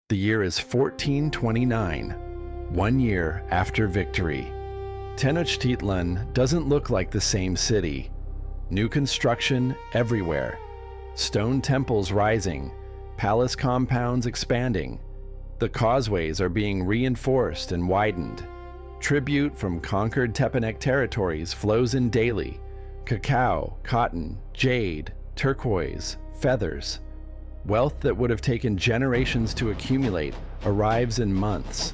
The year is 1429, 1 year after victory. Tenochtitlan doesn't look like the same city. New construction everywhere. Stone temples rising, palace compounds expanding. The causeways are being reinforced and widened. Tribute from conquered Tepanec territories flows in daily. Cacao, cotton, jade, turquoise, feathers. Wealth that would have taken generations to accumulate arrives in months.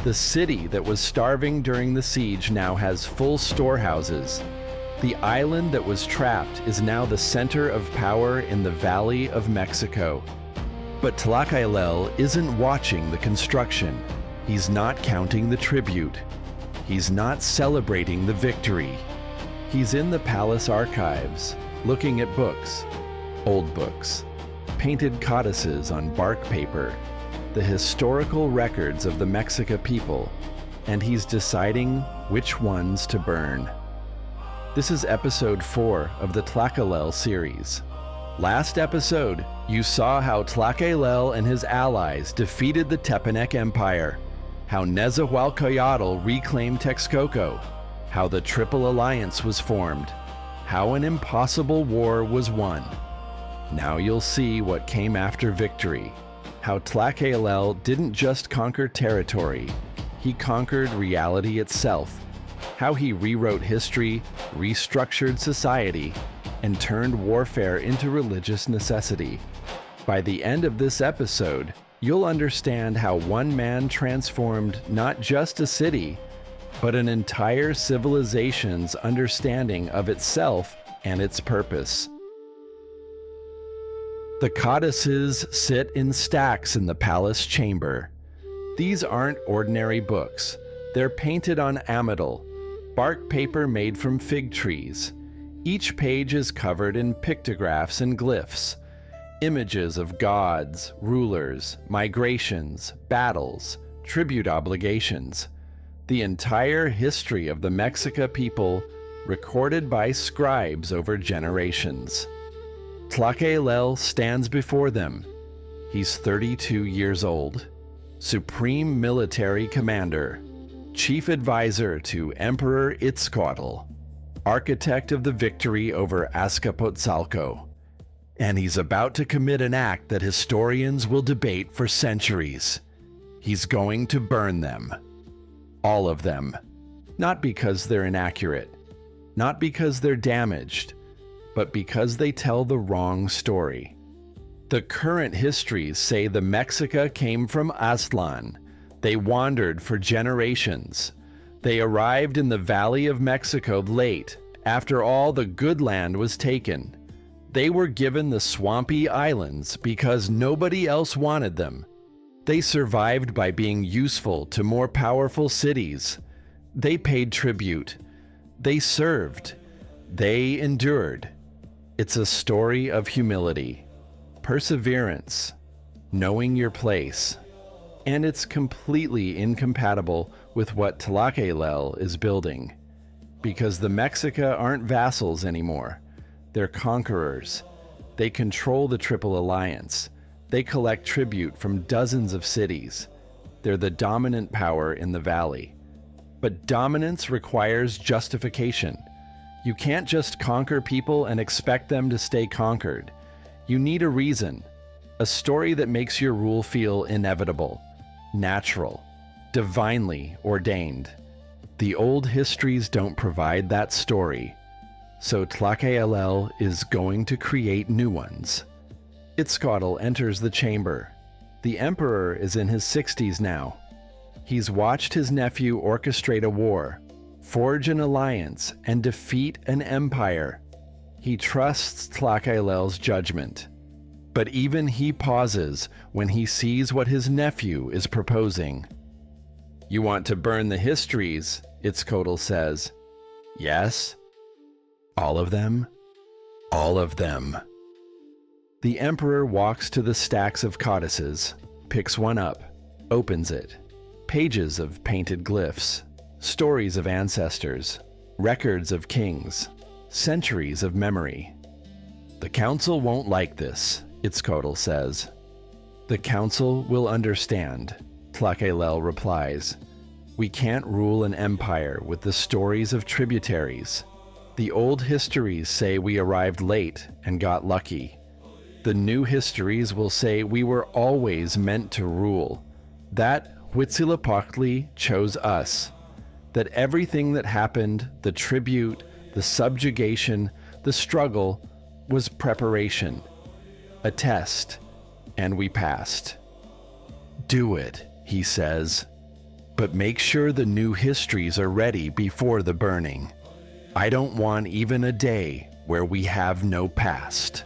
The city that was starving during the siege now has full storehouses. The island that was trapped is now the center of power in the Valley of Mexico. But Tlacaelel isn't watching the construction. He's not counting the tribute. He's not celebrating the victory. He's in the palace archives, looking at books, old books, painted codices on bark paper, the historical records of the Mexica people, and he's deciding which ones to burn. This is episode 4 of the Tlacaelel series. Last episode, you saw how Tlacaelel and his allies defeated the Tepanec Empire, how Nezahualcóyotl reclaimed Texcoco, how the Triple Alliance was formed, how an impossible war was won. Now you'll see what came after victory, how Tlacaelel didn't just conquer territory, he conquered reality itself, how he rewrote history, restructured society, and turned warfare into religious necessity. By the end of this episode, you'll understand how one man transformed not just a city, but an entire civilization's understanding of itself and its purpose. The codices sit in stacks in the palace chamber. These aren't ordinary books. They're painted on amidal, bark paper made from fig trees. Each page is covered in pictographs and glyphs, images of gods, rulers, migrations, battles, tribute obligations. The entire history of the Mexica people recorded by scribes over generations. Tlacaelel stands before them. He's 32 years old, supreme military commander, chief advisor to Emperor Itzcoatl, architect of the victory over Azcapotzalco, and he's about to commit an act that historians will debate for centuries. He's going to burn them. All of them. Not because they're inaccurate, not because they're damaged, but because they tell the wrong story. The current histories say the Mexica came from Aztlan. They wandered for generations. They arrived in the Valley of Mexico late, after all the good land was taken. They were given the swampy islands because nobody else wanted them. They survived by being useful to more powerful cities. They paid tribute. They served. They endured. It's a story of humility, perseverance, knowing your place, and it's completely incompatible with what Tlacaelel is building, because the Mexica aren't vassals anymore. They're conquerors. They control the Triple Alliance. They collect tribute from dozens of cities. They're the dominant power in the valley. But dominance requires justification. You can't just conquer people and expect them to stay conquered. You need a reason, a story that makes your rule feel inevitable, natural, divinely ordained. The old histories don't provide that story, so Tlacaelel is going to create new ones. Itzcoatl enters the chamber. The emperor is in his 60s now. He's watched his nephew orchestrate a war, forge an alliance, and defeat an empire. He trusts Tlacaelel's judgment. But even he pauses when he sees what his nephew is proposing. "You want to burn the histories," Itzcoatl says. "Yes." "All of them?" "All of them." The emperor walks to the stacks of codices, picks one up, opens it. Pages of painted glyphs, stories of ancestors, records of kings, centuries of memory. "The council won't like this," Itzcoatl says. The council will understand, Tlacaelel replies. We can't rule an empire with the stories of tributaries. The old histories say we arrived late and got lucky. The new histories will say we were always meant to rule, that Huitzilopochtli chose us, that everything that happened, the tribute, the subjugation, the struggle, was preparation, a test, and we passed. Do it, he says, but make sure the new histories are ready before the burning. I don't want even a day where we have no past.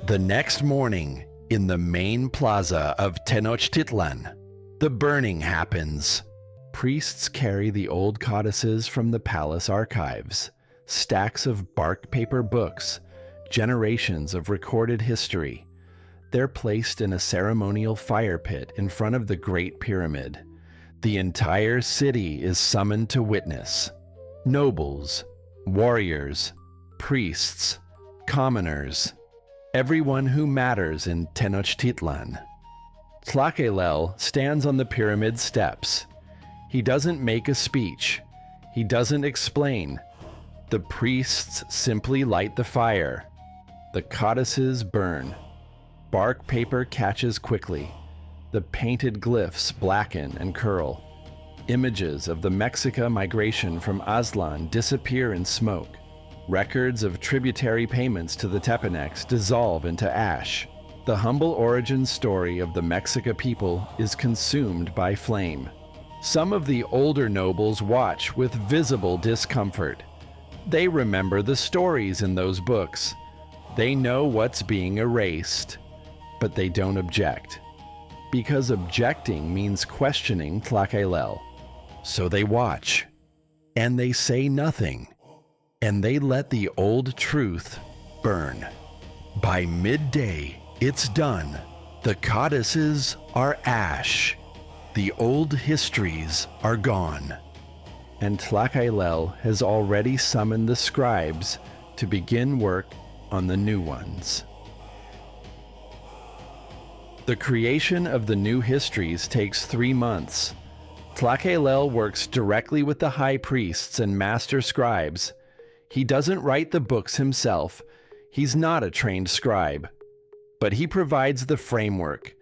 The next morning, in the main plaza of Tenochtitlan, the burning happens. Priests carry the old codices from the palace archives, stacks of bark paper books, generations of recorded history. They're placed in a ceremonial fire pit in front of the Great Pyramid. The entire city is summoned to witness. Nobles, warriors, priests, commoners, everyone who matters in Tenochtitlan. Tlacaelel stands on the pyramid steps. He doesn't make a speech. He doesn't explain. The priests simply light the fire. The codices burn. Bark paper catches quickly. The painted glyphs blacken and curl. Images of the Mexica migration from Aztlan disappear in smoke. Records of tributary payments to the Tepanecs dissolve into ash. The humble origin story of the Mexica people is consumed by flame. Some of the older nobles watch with visible discomfort. They remember the stories in those books. They know what's being erased, but they don't object. Because objecting means questioning Tlacaelel. So they watch, and they say nothing, and they let the old truth burn. By midday, it's done. The codices are ash. The old histories are gone. And Tlacaelel has already summoned the scribes to begin work on the new ones. The creation of the new histories takes 3 months. Tlacaelel works directly with the high priests and master scribes. He doesn't write the books himself. He's not a trained scribe. But he provides the framework,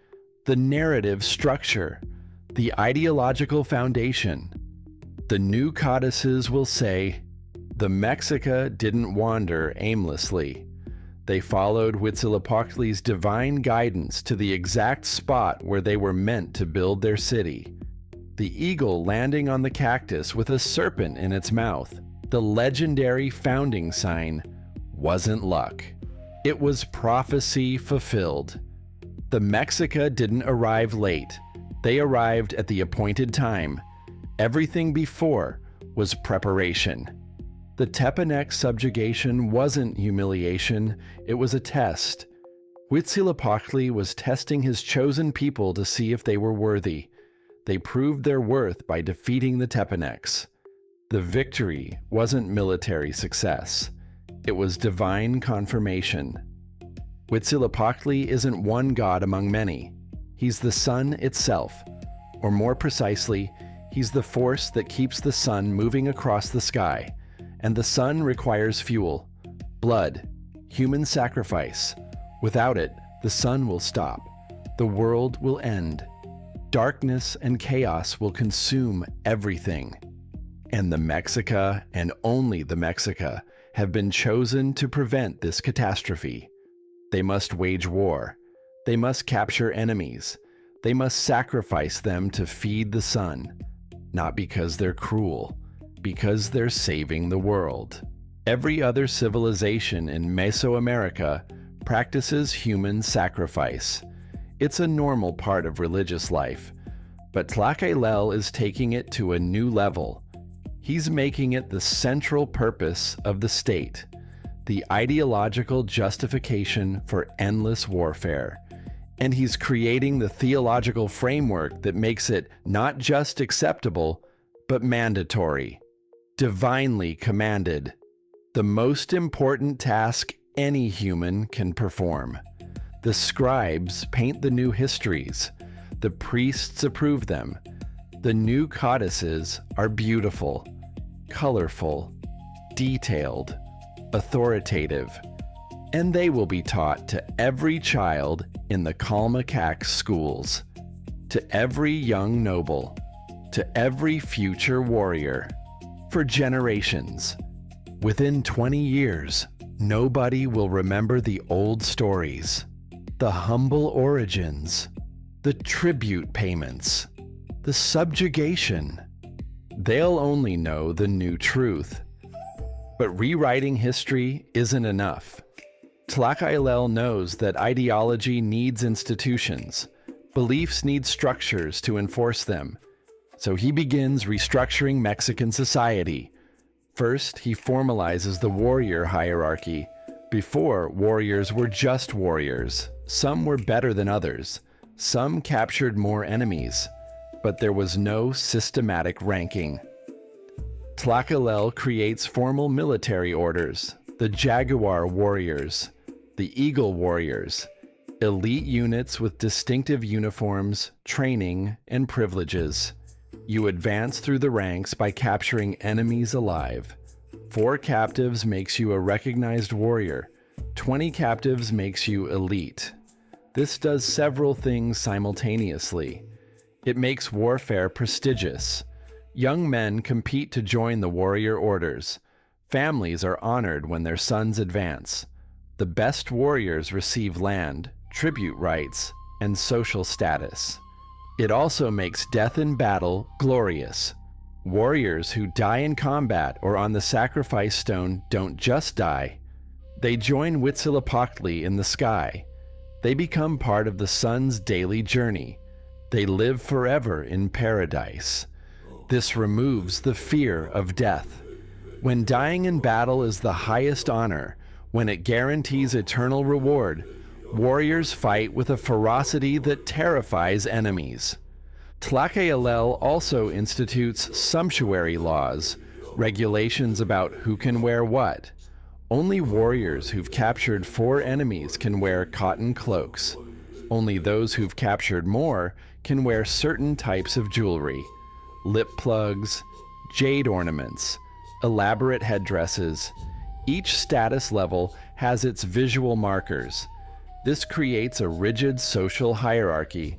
the narrative structure, the ideological foundation. The new codices will say, the Mexica didn't wander aimlessly. They followed Huitzilopochtli's divine guidance to the exact spot where they were meant to build their city. The eagle landing on the cactus with a serpent in its mouth, the legendary founding sign, wasn't luck. It was prophecy fulfilled. The Mexica didn't arrive late. They arrived at the appointed time. Everything before was preparation. The Tepanec subjugation wasn't humiliation, it was a test. Huitzilopochtli was testing his chosen people to see if they were worthy. They proved their worth by defeating the Tepanecs. The victory wasn't military success. It was divine confirmation. Huitzilopochtli isn't one god among many. He's the sun itself. Or more precisely, he's the force that keeps the sun moving across the sky. And the sun requires fuel, blood, human sacrifice. Without it, the sun will stop. The world will end. Darkness and chaos will consume everything. And the Mexica, and only the Mexica, have been chosen to prevent this catastrophe. They must wage war. They must capture enemies. They must sacrifice them to feed the sun. Not because they're cruel, because they're saving the world. Every other civilization in Mesoamerica practices human sacrifice. It's a normal part of religious life, but Tlacaelel is taking it to a new level. He's making it the central purpose of the state, the ideological justification for endless warfare. And he's creating the theological framework that makes it not just acceptable, but mandatory, divinely commanded, the most important task any human can perform. The scribes paint the new histories. The priests approve them. The new codices are beautiful, colorful, detailed, authoritative, and they will be taught to every child in the Kalmakak schools, to every young noble, to every future warrior, for generations. Within 20 years, nobody will remember the old stories, the humble origins, the tribute payments, the subjugation. They'll only know the new truth. But rewriting history isn't enough. Tlacaelel knows that ideology needs institutions. Beliefs need structures to enforce them. So he begins restructuring Mexican society. First, he formalizes the warrior hierarchy. Before, warriors were just warriors. Some were better than others. Some captured more enemies. But there was no systematic ranking. Tlacaelel creates formal military orders, the Jaguar warriors, the Eagle warriors, elite units with distinctive uniforms, training, and privileges. You advance through the ranks by capturing enemies alive. 4 captives makes you a recognized warrior. 20 captives makes you elite. This does several things simultaneously. It makes warfare prestigious. Young men compete to join the warrior orders. Families are honored when their sons advance. The best warriors receive land, tribute rights, and social status. It also makes death in battle glorious. Warriors who die in combat or on the sacrifice stone don't just die. They join Huitzilopochtli in the sky. They become part of the sun's daily journey. They live forever in paradise. This removes the fear of death. When dying in battle is the highest honor, when it guarantees eternal reward, warriors fight with a ferocity that terrifies enemies. Tlacaelel also institutes sumptuary laws, regulations about who can wear what. Only warriors who've captured 4 enemies can wear cotton cloaks. Only those who've captured more can wear certain types of jewelry, lip plugs, jade ornaments, elaborate headdresses. Each status level has its visual markers. This creates a rigid social hierarchy.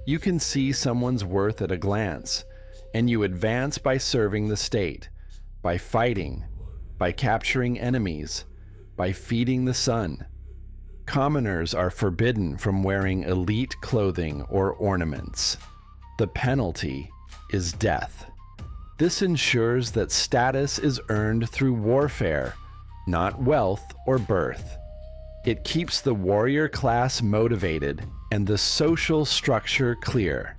You can see someone's worth at a glance, and you advance by serving the state, by fighting, by capturing enemies, by feeding the sun. Commoners are forbidden from wearing elite clothing or ornaments. The penalty is death. This ensures that status is earned through warfare, not wealth or birth. It keeps the warrior class motivated and the social structure clear.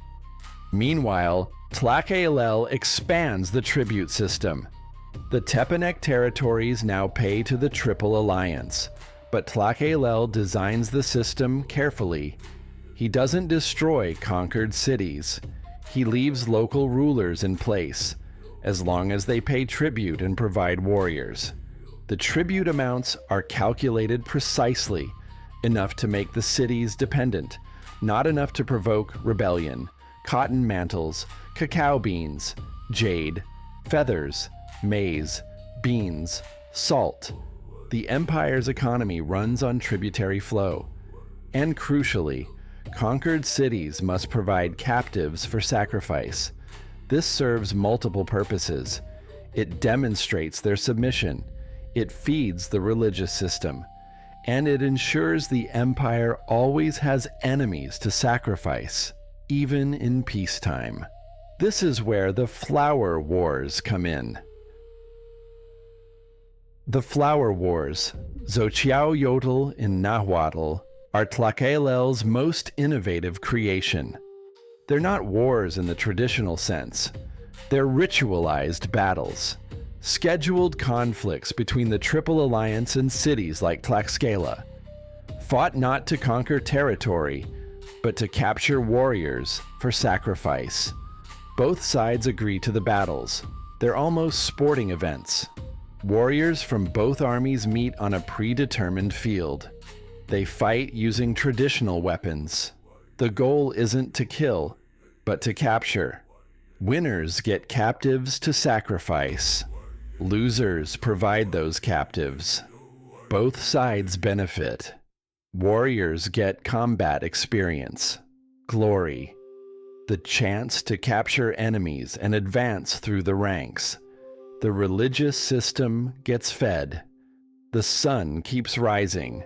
Meanwhile, Tlacaelel expands the tribute system. The Tepanec territories now pay to the Triple Alliance, but Tlacaelel designs the system carefully. He doesn't destroy conquered cities. He leaves local rulers in place, as long as they pay tribute and provide warriors. The tribute amounts are calculated precisely, enough to make the cities dependent, not enough to provoke rebellion. Cotton mantles, cacao beans, jade, feathers, maize, beans, salt. The empire's economy runs on tributary flow. And crucially, conquered cities must provide captives for sacrifice. This serves multiple purposes. It demonstrates their submission. It feeds the religious system. And it ensures the empire always has enemies to sacrifice, even in peacetime. This is where the Flower Wars come in. The Flower Wars, Xochiaoyotl in Nahuatl, are Tlacaelel's most innovative creation. They're not wars in the traditional sense. They're ritualized battles, scheduled conflicts between the Triple Alliance and cities like Tlaxcala, fought not to conquer territory, but to capture warriors for sacrifice. Both sides agree to the battles. They're almost sporting events. Warriors from both armies meet on a predetermined field. They fight using traditional weapons. The goal isn't to kill, but to capture. Winners get captives to sacrifice. Losers provide those captives. Both sides benefit. Warriors get combat experience, glory, the chance to capture enemies and advance through the ranks. The religious system gets fed. The sun keeps rising.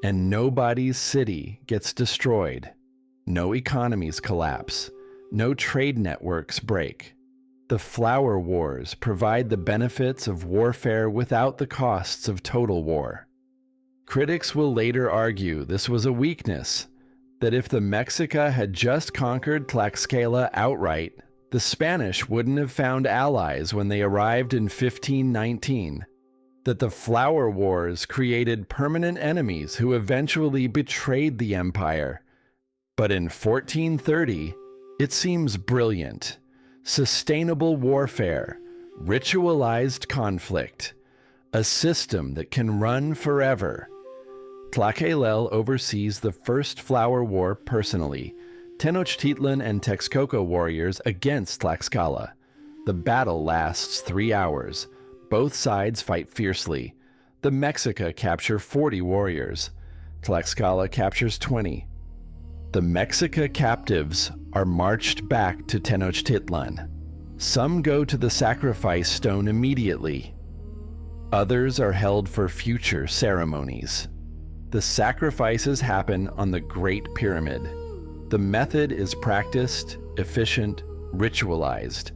And nobody's city gets destroyed. No economies collapse. No trade networks break. The flower wars provide the benefits of warfare without the costs of total war. Critics will later argue this was a weakness, that if the Mexica had just conquered Tlaxcala outright, the Spanish wouldn't have found allies when they arrived in 1519, that the flower wars created permanent enemies who eventually betrayed the empire. But in 1430, it seems brilliant. Sustainable warfare, ritualized conflict, a system that can run forever. Tlacaelel oversees the first flower war personally, Tenochtitlan and Texcoco warriors against Tlaxcala. The battle lasts 3 hours. Both sides fight fiercely. The Mexica capture 40 warriors. Tlaxcala captures 20. The Mexica captives are marched back to Tenochtitlan. Some go to the sacrifice stone immediately. Others are held for future ceremonies. The sacrifices happen on the Great Pyramid. The method is practiced, efficient, ritualized.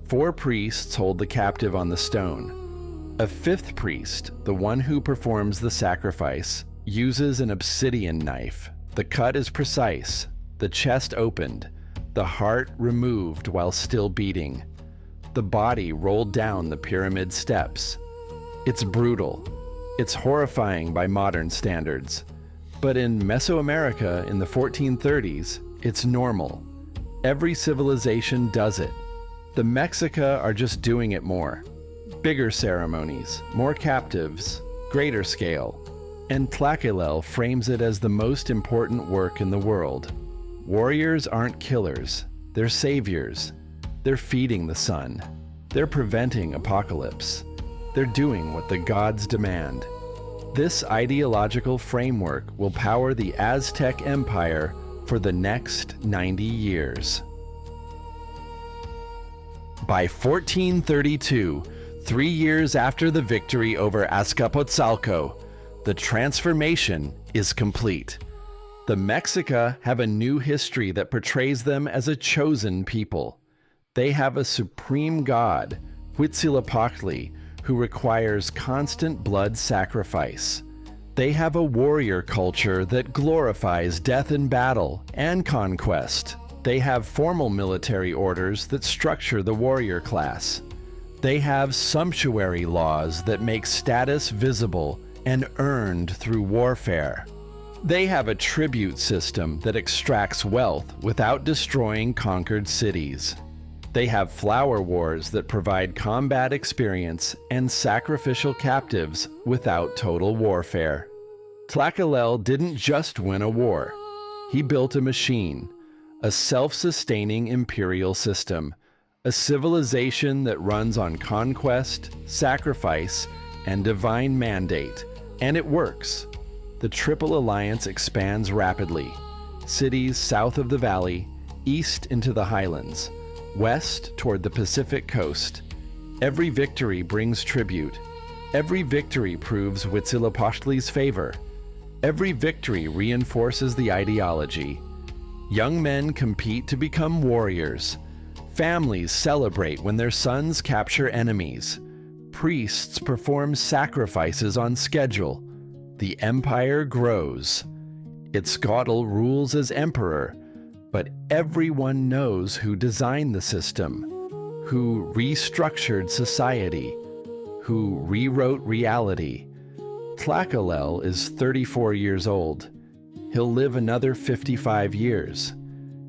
4 priests hold the captive on the stone. A 5th priest, the one who performs the sacrifice, uses an obsidian knife. The cut is precise, the chest opened, the heart removed while still beating, the body rolled down the pyramid steps. It's brutal. It's horrifying by modern standards. But in Mesoamerica in the 1430s, it's normal. Every civilization does it. The Mexica are just doing it more. Bigger ceremonies, more captives, greater scale. And Tlacaelel frames it as the most important work in the world. Warriors aren't killers, they're saviors. They're feeding the sun. They're preventing apocalypse. They're doing what the gods demand. This ideological framework will power the Aztec Empire for the next 90 years. By 1432, 3 years after the victory over Azcapotzalco, the transformation is complete. The Mexica have a new history that portrays them as a chosen people. They have a supreme god, Huitzilopochtli, who requires constant blood sacrifice. They have a warrior culture that glorifies death in battle and conquest. They have formal military orders that structure the warrior class. They have sumptuary laws that make status visible and earned through warfare. They have a tribute system that extracts wealth without destroying conquered cities. They have flower wars that provide combat experience and sacrificial captives without total warfare. Tlacaelel didn't just win a war. He built a machine, a self-sustaining imperial system, a civilization that runs on conquest, sacrifice, and divine mandate. And it works. The Triple Alliance expands rapidly. Cities south of the valley, east into the highlands, west toward the Pacific coast. Every victory brings tribute. Every victory proves Huitzilopochtli's favor. Every victory reinforces the ideology. Young men compete to become warriors. Families celebrate when their sons capture enemies. Priests perform sacrifices on schedule. The empire grows. Itzcoatl rules as emperor, but everyone knows who designed the system, who restructured society, who rewrote reality. Tlacaelel is 34 years old. He'll live another 55 years.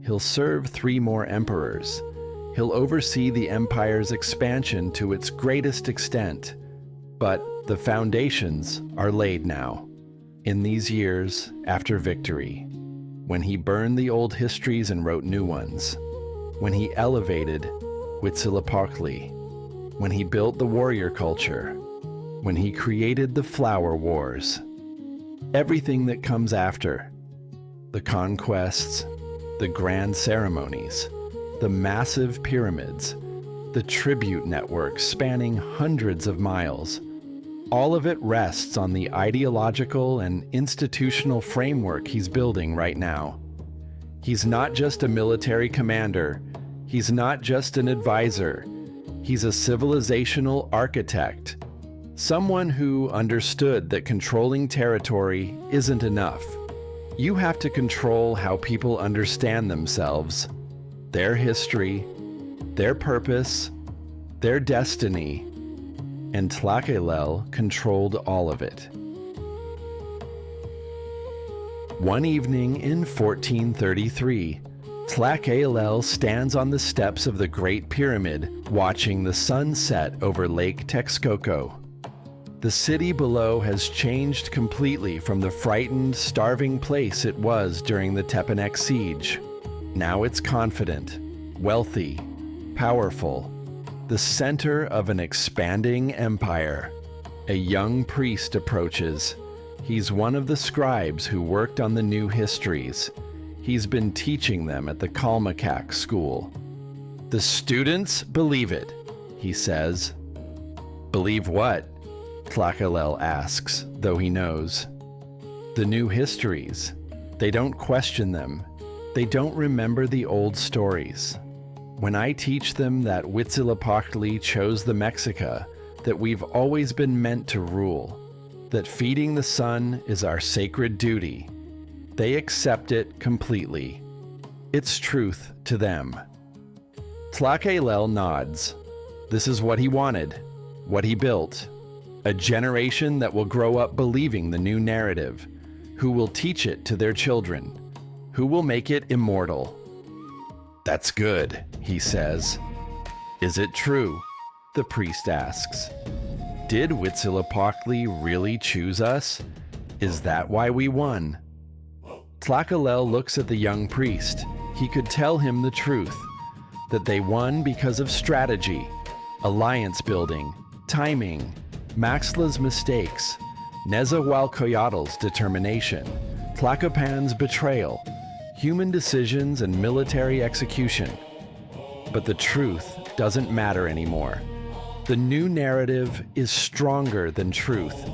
He'll serve 3 more emperors. He'll oversee the empire's expansion to its greatest extent. But the foundations are laid now. In these years after victory, when he burned the old histories and wrote new ones, when he elevated Huitzilopochtli, when he built the warrior culture, when he created the flower wars, everything that comes after, the conquests, the grand ceremonies, the massive pyramids, the tribute networks spanning hundreds of miles, all of it rests on the ideological and institutional framework he's building right now. He's not just a military commander. He's not just an advisor. He's a civilizational architect. Someone who understood that controlling territory isn't enough. You have to control how people understand themselves, their history, their purpose, their destiny, and Tlacaelel controlled all of it. One evening in 1433, Tlacaelel stands on the steps of the Great Pyramid watching the sun set over Lake Texcoco. The city below has changed completely from the frightened, starving place it was during the Tepanec siege. Now it's confident, wealthy, powerful, the center of an expanding empire. A young priest approaches. He's one of the scribes who worked on the new histories. He's been teaching them at the Kalmakak school. "The students believe it," he says. "Believe what?" Tlacaelel asks, though he knows. "The new histories. They don't question them. They don't remember the old stories. When I teach them that Huitzilopochtli chose the Mexica, that we've always been meant to rule, that feeding the sun is our sacred duty, they accept it completely. It's truth to them." Tlacaelel nods. This is what he wanted, what he built. A generation that will grow up believing the new narrative, who will teach it to their children, who will make it immortal. "That's good," he says. "Is it true?" the priest asks. "Did Huitzilopochtli really choose us? Is that why we won?" Tlacaelel looks at the young priest. He could tell him the truth, that they won because of strategy, alliance building, timing, Maxtla's mistakes, Nezahualcoyotl's determination, Tlacopan's betrayal, human decisions and military execution. But the truth doesn't matter anymore. The new narrative is stronger than truth,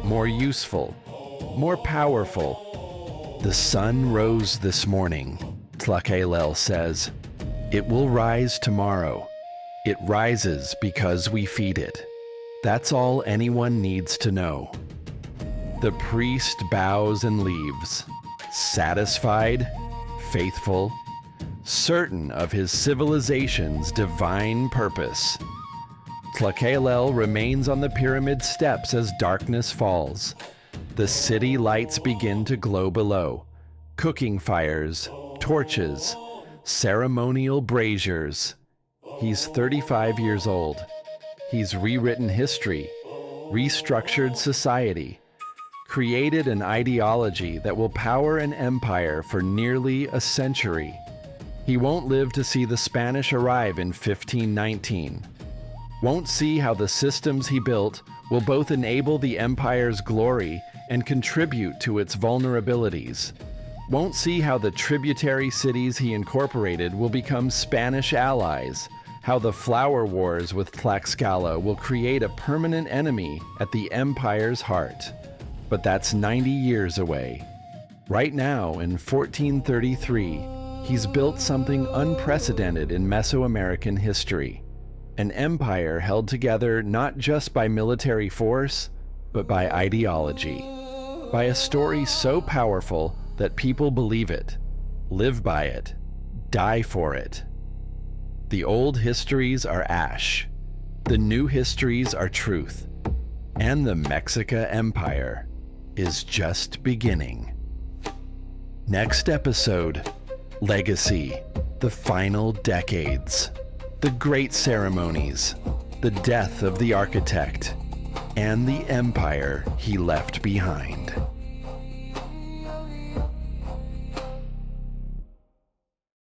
more useful, more powerful. "The sun rose this morning," Tlacaelel says. "It will rise tomorrow. It rises because we feed it. That's all anyone needs to know." The priest bows and leaves, satisfied, faithful, certain of his civilization's divine purpose. Tlacaelel remains on the pyramid steps as darkness falls. The city lights begin to glow below. Cooking fires, torches, ceremonial braziers. He's 35 years old. He's rewritten history, restructured society, created an ideology that will power an empire for nearly a century. He won't live to see the Spanish arrive in 1519. Won't see how the systems he built will both enable the empire's glory and contribute to its vulnerabilities. Won't see how the tributary cities he incorporated will become Spanish allies, how the flower wars with Tlaxcala will create a permanent enemy at the empire's heart. But that's 90 years away. Right now, in 1433, he's built something unprecedented in Mesoamerican history. An empire held together not just by military force, but by ideology. By a story so powerful that people believe it, live by it, die for it. The old histories are ash. The new histories are truth. And the Mexica Empire is just beginning. Next episode, Legacy, the final decades, the great ceremonies, the death of the architect, and the empire he left behind.